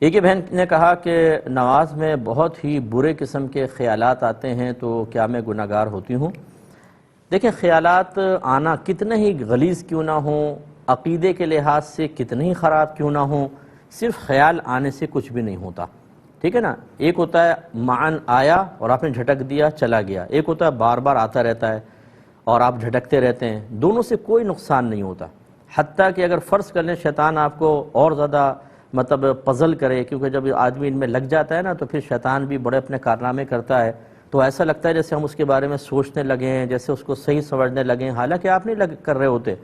ایک بہن نے کہا کہ نماز میں بہت ہی برے قسم کے خیالات آتے ہیں، تو کیا میں گناہ گار ہوتی ہوں؟ دیکھیں، خیالات آنا کتنے ہی غلیظ کیوں نہ ہوں، عقیدے کے لحاظ سے کتنے ہی خراب کیوں نہ ہوں، صرف خیال آنے سے کچھ بھی نہیں ہوتا، ٹھیک ہے نا؟ ایک ہوتا ہے معاً آیا اور آپ نے جھٹک دیا چلا گیا، ایک ہوتا ہے بار بار آتا رہتا ہے اور آپ جھٹکتے رہتے ہیں، دونوں سے کوئی نقصان نہیں ہوتا۔ حتیٰ کہ اگر فرض کر لیں شیطان آپ کو اور زیادہ پزل کرے، کیونکہ جب آدمی ان میں لگ جاتا ہے نا تو پھر شیطان بھی بڑے اپنے کارنامے کرتا ہے، تو ایسا لگتا ہے جیسے ہم اس کے بارے میں سوچنے لگے ہیں، جیسے اس کو صحیح سمجھنے لگے ہیں، حالانکہ آپ نہیں کر رہے ہوتے۔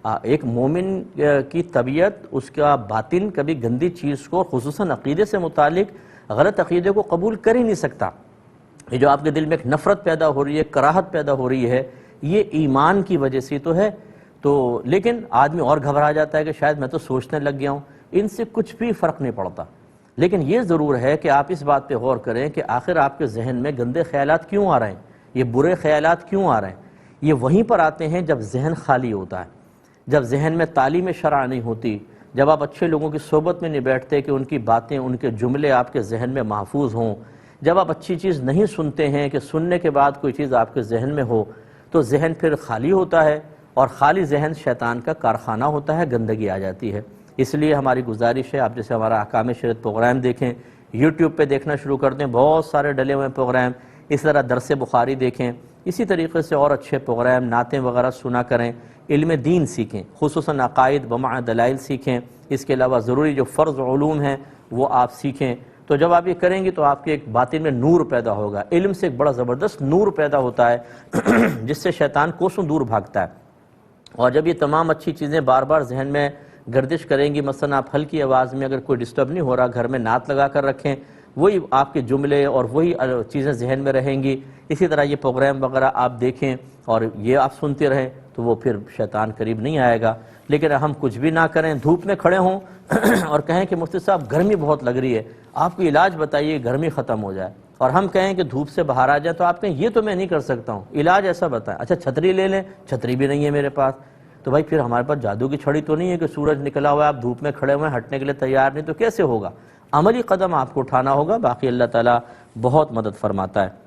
ایک مومن کی طبیعت، اس کا باطن کبھی گندی چیز کو، خصوصاً عقیدے سے متعلق غلط عقیدے کو قبول کر ہی نہیں سکتا۔ یہ جو آپ کے دل میں ایک نفرت پیدا ہو رہی ہے، کراہت پیدا ہو رہی ہے، یہ ایمان کی وجہ سے تو ہے۔ تو لیکن آدمی اور گھبرا جاتا ہے کہ شاید میں تو سوچنے لگ گیا ہوں، ان سے کچھ بھی فرق نہیں پڑتا۔ لیکن یہ ضرور ہے کہ آپ اس بات پہ غور کریں کہ آخر آپ کے ذہن میں گندے خیالات کیوں آ رہے ہیں، یہ برے خیالات کیوں آ رہے ہیں؟ یہ وہیں پر آتے ہیں جب ذہن خالی ہوتا ہے، جب ذہن میں تعلیم شرع نہیں ہوتی، جب آپ اچھے لوگوں کی صحبت میں نہیں بیٹھتے کہ ان کی باتیں، ان کے جملے آپ کے ذہن میں محفوظ ہوں، جب آپ اچھی چیز نہیں سنتے ہیں کہ سننے کے بعد کوئی چیز آپ کے ذہن میں ہو، تو ذہن پھر خالی ہوتا ہے، اور خالی ذہن شیطان کا کارخانہ ہوتا ہے، گندگی آ جاتی ہے۔ اس لیے ہماری گزارش ہے، آپ جیسے ہمارا احکام شریعت پروگرام دیکھیں، یوٹیوب پہ دیکھنا شروع کر دیں، بہت سارے ڈلے ہوئے پروگرام، اس طرح درس بخاری دیکھیں، اسی طریقے سے اور اچھے پروگرام، نعتیں وغیرہ سنا کریں، علم دین سیکھیں، خصوصاً عقائد بمع دلائل سیکھیں، اس کے علاوہ ضروری جو فرض علوم ہیں وہ آپ سیکھیں۔ تو جب آپ یہ کریں گے تو آپ کے ایک باطن میں نور پیدا ہوگا، علم سے ایک بڑا زبردست نور پیدا ہوتا ہے جس سے شیطان کوسوں دور بھاگتا ہے۔ اور جب یہ تمام اچھی چیزیں بار بار ذہن میں گردش کریں گی، مثلا آپ ہلکی آواز میں، اگر کوئی ڈسٹرب نہیں ہو رہا، گھر میں نعت لگا کر رکھیں، وہی آپ کے جملے اور وہی چیزیں ذہن میں رہیں گی۔ اسی طرح یہ پروگرام وغیرہ آپ دیکھیں اور یہ آپ سنتے رہیں، تو وہ پھر شیطان قریب نہیں آئے گا۔ لیکن ہم کچھ بھی نہ کریں، دھوپ میں کھڑے ہوں اور کہیں کہ مفتی صاحب گرمی بہت لگ رہی ہے، آپ کو علاج بتائیے گرمی ختم ہو جائے، اور ہم کہیں کہ دھوپ سے باہر آ جائیں، تو آپ کہیں یہ تو میں نہیں کر سکتا ہوں، علاج ایسا بتائیں۔ اچھا چھتری لے لیں، چھتری بھی نہیں ہے میرے پاس، تو بھائی پھر ہمارے پاس جادو کی چھڑی تو نہیں ہے کہ سورج نکلا ہوا ہے، آپ دھوپ میں کھڑے ہوئے ہیں، ہٹنے کے لیے تیار نہیں، تو کیسے ہوگا؟ عملی قدم آپ کو اٹھانا ہوگا، باقی اللہ تعالیٰ بہت مدد فرماتا ہے۔